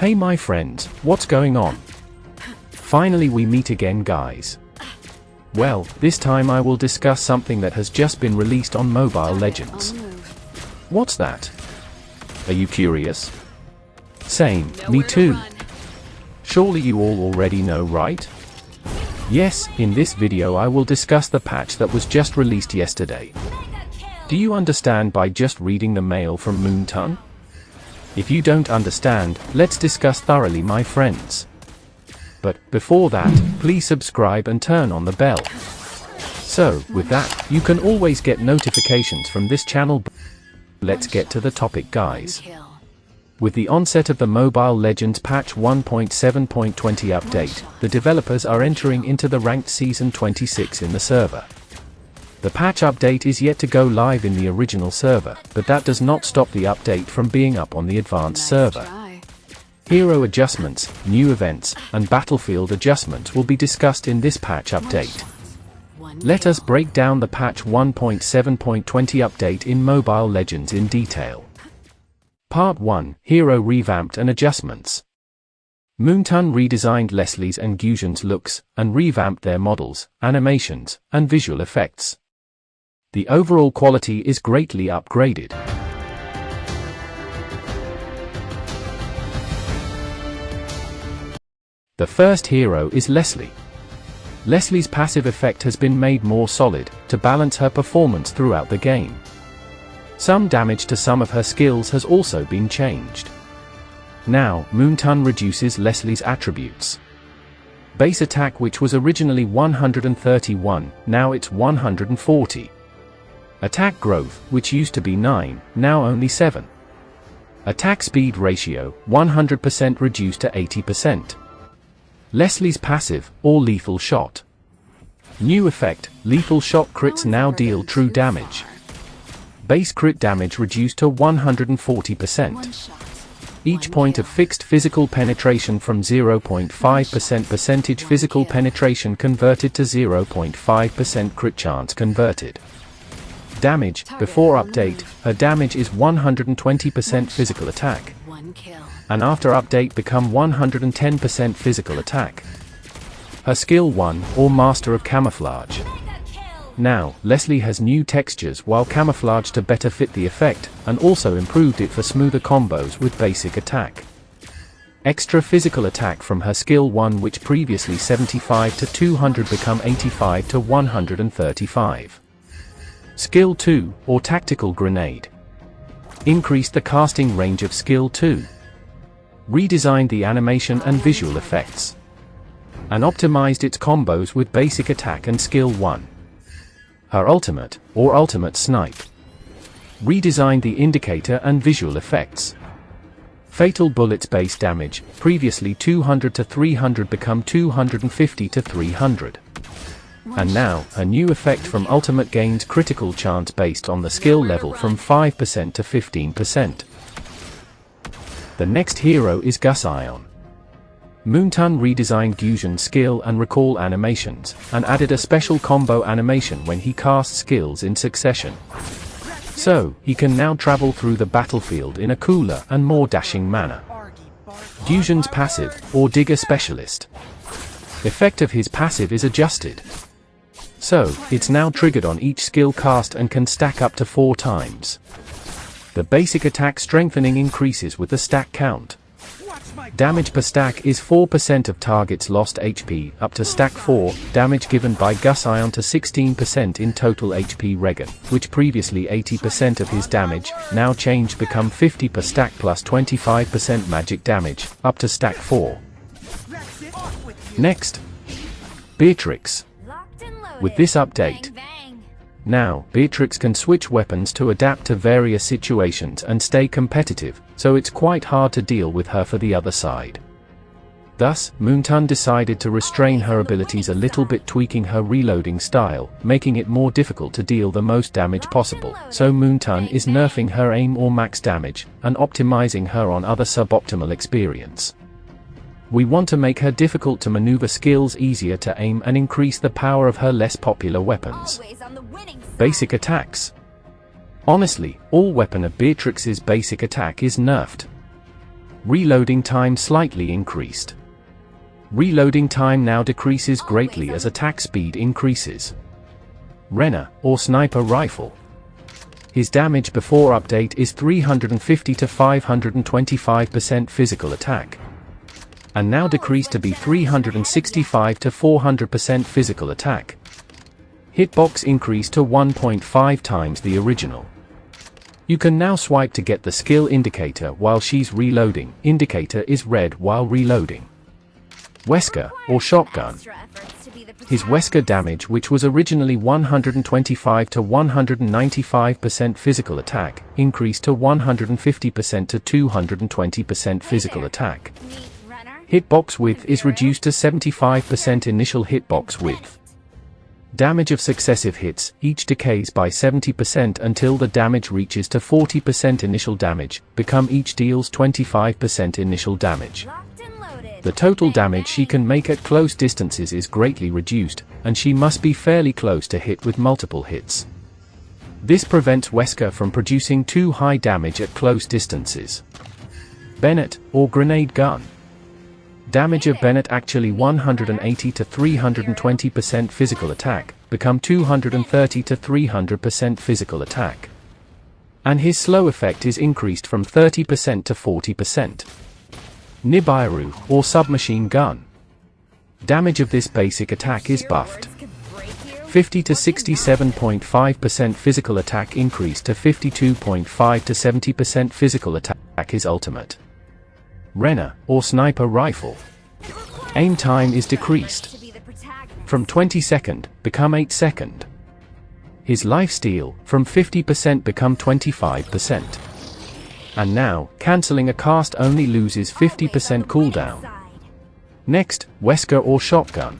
Hey my friends, what's going on? Finally we meet again, guys. Well, this time I will discuss something that has just been released on Mobile Legends. What's that? Are you curious? Same, me too. Surely you all already know, right? Yes, in this video I will discuss the patch that was just released yesterday. Do you understand by just reading the mail from Moonton? If you don't understand, let's discuss thoroughly, my friends. But before that, please subscribe and turn on the bell. So, with that, you can always get notifications from this channel. Let's get to the topic, guys. With the onset of the Mobile Legends patch 1.7.20 update, the developers are entering into the ranked season 26 in the server. The patch update is yet to go live in the original server, but that does not stop the update from being up on the advanced server. Hero adjustments, new events, and battlefield adjustments will be discussed in this patch update. Let us break down the patch 1.7.20 update in Mobile Legends in detail. Part 1, Hero Revamped and Adjustments. Moonton redesigned Leslie's and Gusion's looks, and revamped their models, animations, and visual effects. The overall quality is greatly upgraded. The first hero is Leslie. Leslie's passive effect has been made more solid, to balance her performance throughout the game. Some damage to some of her skills has also been changed. Now, Moonton reduces Leslie's attributes. Base attack, which was originally 131, now it's 140. Attack growth, which used to be 9, now only 7. Attack speed ratio, 100% reduced to 80%. Leslie's passive, or lethal shot. New effect, lethal shot crits now deal true damage. Base crit damage reduced to 140%. Each point of fixed physical penetration from 0.5% percentage physical penetration converted to 0.5% crit chance converted. Damage, before update, her damage is 120% physical attack. And after update become 110% physical attack. Her skill 1, or Master of Camouflage. Now, Leslie has new textures while camouflaged to better fit the effect, and also improved it for smoother combos with basic attack. Extra physical attack from her skill 1, which previously 75 to 200 become 85 to 135. Skill 2, or Tactical Grenade. Increased the casting range of skill 2. Redesigned the animation and visual effects. And optimized its combos with basic attack and skill 1. Her ultimate, or Ultimate Snipe. Redesigned the indicator and visual effects. Fatal Bullets base damage, previously 200 to 300 become 250 to 300. And now, a new effect from Ultimate gains critical chance based on the skill level from 5% to 15%. The next hero is Gusion. Moonton redesigned Gusion's skill and recall animations, and added a special combo animation when he casts skills in succession. So, he can now travel through the battlefield in a cooler and more dashing manner. Gusion's passive, or Digger Specialist. Effect of his passive is adjusted. So, it's now triggered on each skill cast and can stack up to 4 times. The basic attack strengthening increases with the stack count. Damage per stack is 4% of target's lost HP up to stack 4, damage given by Gusion to 16% in total HP regen, which previously 80% of his damage, now changed become 50 per stack plus 25% magic damage, up to stack 4. Next, Beatrix. With this update, now, Beatrix can switch weapons to adapt to various situations and stay competitive, so it's quite hard to deal with her for the other side. Thus, Moonton decided to restrain her abilities a little bit, tweaking her reloading style, making it more difficult to deal the most damage possible, so Moonton is nerfing her aim or max damage, and optimizing her on other suboptimal experience. We want to make her difficult to maneuver skills easier to aim and increase the power of her less popular weapons. Basic attacks. Honestly, all weapon of Beatrix's basic attack is nerfed. Reloading time slightly increased. Reloading time now decreases greatly as attack speed increases. Renner, or sniper rifle. His damage before update is 350 to 525% physical attack, and now decreased to be 365 to 400% physical attack. Hitbox increased to 1.5 times the original. You can now swipe to get the skill indicator while she's reloading. Indicator is red while reloading. Wesker, or shotgun. His Wesker damage, which was originally 125 to 195% physical attack, increased to 150% to 220% physical attack. Hitbox width is reduced to 75% initial hitbox width. Damage of successive hits, each decays by 70% until the damage reaches to 40% initial damage, become each deals 25% initial damage. The total damage she can make at close distances is greatly reduced, and she must be fairly close to hit with multiple hits. This prevents Wesker from producing too high damage at close distances. Bennett, or grenade gun. Damage of Bennett actually 180 to 320% physical attack, become 230 to 300% physical attack. And his slow effect is increased from 30% to 40%. Nibiru, or submachine gun. Damage of this basic attack is buffed. 50 to 67.5% physical attack increased to 52.5 to 70% physical attack is ultimate. Renner, or sniper rifle. Aim time is decreased. From 20 second, become 8 second. His lifesteal, from 50% become 25%. And now, cancelling a cast only loses 50% cooldown. Next, Wesker or shotgun.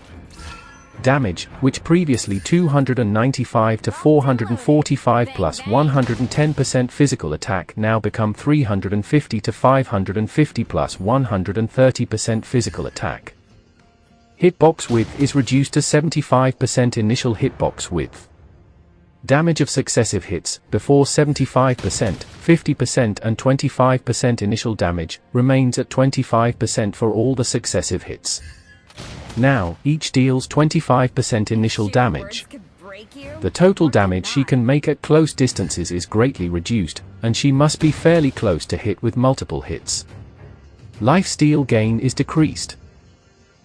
Damage, which previously 295 to 445 plus 110% physical attack now become 350 to 550 plus 130% physical attack. Hitbox width is reduced to 75% initial hitbox width. Damage of successive hits, before 75%, 50% and 25% initial damage, remains at 25% for all the successive hits. Now, each deals 25% initial damage. The total damage she can make at close distances is greatly reduced, and she must be fairly close to hit with multiple hits. Lifesteal gain is decreased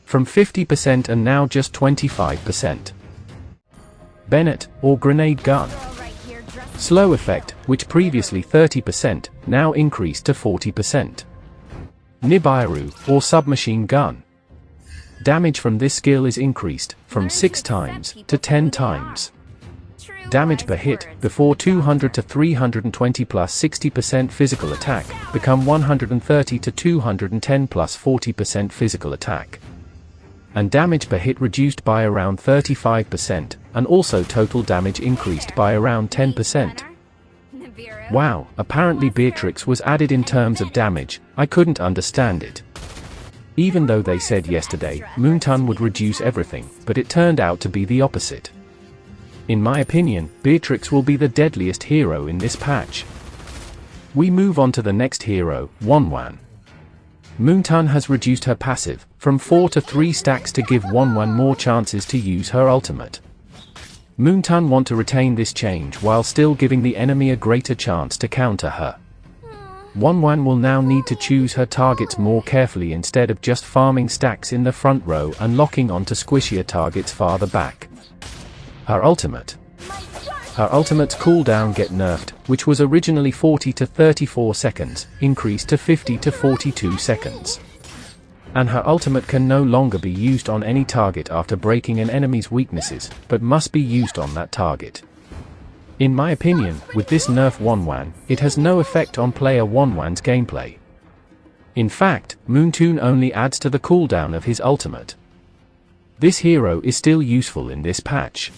from 50% and now just 25%. Bennett, or grenade gun. Slow effect, which previously 30%, now increased to 40%. Nibiru, or submachine gun. Damage from this skill is increased, from 6 times, to 10 times. Damage per hit, before 200 to 320 plus 60% physical attack, become 130 to 210 plus 40% physical attack. And damage per hit reduced by around 35%, and also total damage increased by around 10%. Wow, apparently Beatrix was added in terms of damage. I couldn't understand it. Even though they said yesterday, Moonton would reduce everything, but it turned out to be the opposite. In my opinion, Beatrix will be the deadliest hero in this patch. We move on to the next hero, Wanwan. Moonton has reduced her passive, from 4 to 3 stacks to give Wanwan more chances to use her ultimate. Moonton want to retain this change while still giving the enemy a greater chance to counter her. Wanwan will now need to choose her targets more carefully instead of just farming stacks in the front row and locking onto squishier targets farther back. Her ultimate's cooldown get nerfed, which was originally 40 to 34 seconds, increased to 50 to 42 seconds. And her ultimate can no longer be used on any target after breaking an enemy's weaknesses, but must be used on that target. In my opinion, with this nerf Wanwan, it has no effect on player Wanwan's gameplay. In fact, Moonton only adds to the cooldown of his ultimate. This hero is still useful in this patch.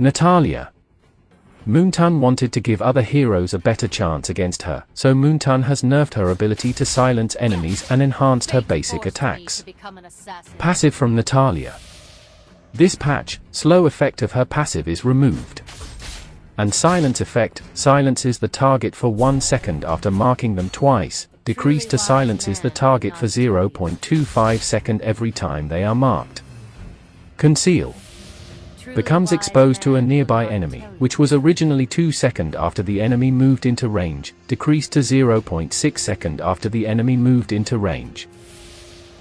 Natalia. Moonton wanted to give other heroes a better chance against her, so Moonton has nerfed her ability to silence enemies and enhanced her basic attacks. Passive from Natalia. This patch, slow effect of her passive is removed. And silence effect, silences the target for 1 second after marking them twice, decrease to silences the target for 0.25 second every time they are marked. Conceal. Becomes exposed to a nearby enemy, which was originally 2 seconds after the enemy moved into range, decreased to 0.6 second after the enemy moved into range.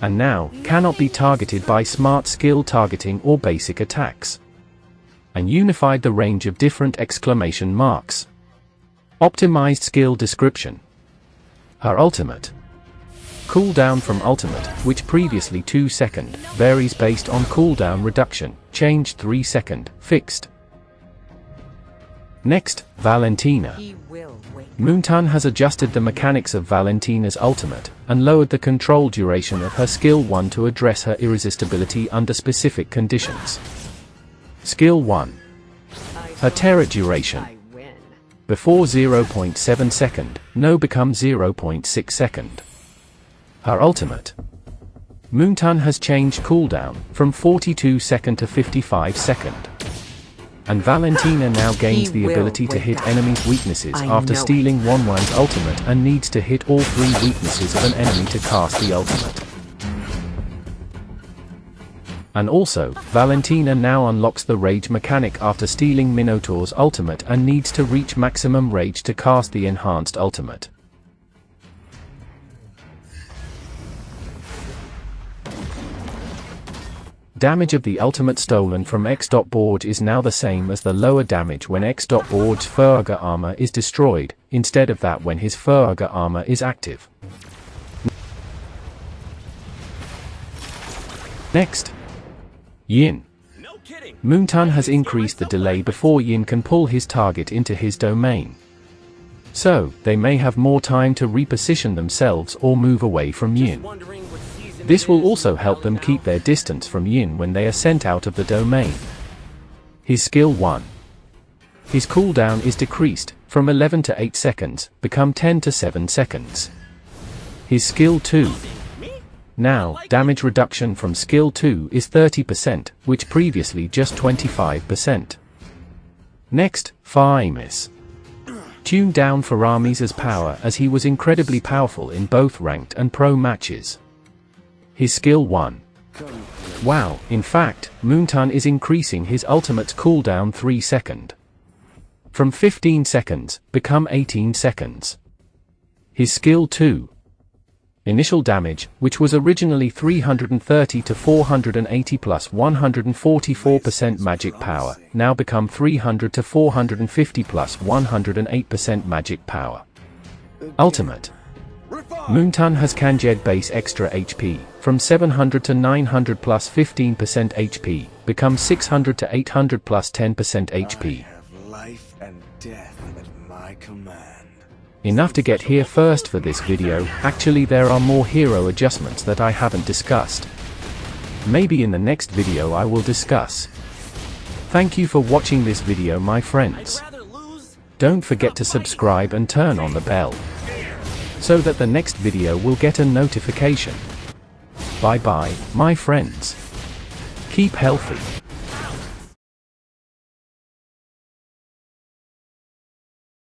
And now, cannot be targeted by smart skill targeting or basic attacks. And unified the range of different exclamation marks. Optimized skill description. Her ultimate. Cooldown from ultimate, which previously 2 seconds, varies based on cooldown reduction, changed 3 seconds, fixed. Next, Valentina. Moontan has adjusted the mechanics of Valentina's ultimate, and lowered the control duration of her skill 1 to address her irresistibility under specific conditions. Skill 1. Her terror duration. Before 0.7 second, now become 0.6 second. Her ultimate. Moontan has changed cooldown from 42 second to 55 second. And Valentina now gains the ability to hit enemies' weaknesses after stealing Wanwan's ultimate and needs to hit all 3 weaknesses of an enemy to cast the ultimate. And also, Valentina now unlocks the rage mechanic after stealing Minotaur's ultimate and needs to reach maximum rage to cast the enhanced ultimate. Damage of the ultimate stolen from X.Board is now the same as the lower damage when X.Board's Furga armor is destroyed, instead of that when his Furga armor is active. Next. Yin. Moontan has increased the delay before Yin can pull his target into his domain. So, they may have more time to reposition themselves or move away from Yin. This will also help them keep their distance from Yin when they are sent out of the domain. His skill 1. His cooldown is decreased, from 11 to 8 seconds, become 10 to 7 seconds. His skill 2. Now, damage reduction from skill 2 is 30%, which previously just 25%. Next, Faramis. Tuned down Faramis' power as he was incredibly powerful in both ranked and pro matches. His skill 1. Wow, in fact, Moontan is increasing his ultimate's cooldown 3 seconds. From 15 seconds, become 18 seconds. His skill 2. Initial damage, which was originally 330 to 480 plus 144% magic power, now become 300 to 450 plus 108% magic power. Ultimate. Moontan has Kanjed base extra HP, from 700 to 900 plus 15% HP, become 600 to 800 plus 10% HP. Life and death at my command. Enough to get here first for this video. Actually, there are more hero adjustments that I haven't discussed. Maybe in the next video I will discuss. Thank you for watching this video, my friends. Don't forget to subscribe and turn on the bell, so that the next video will get a notification. Bye bye, my friends. Keep healthy.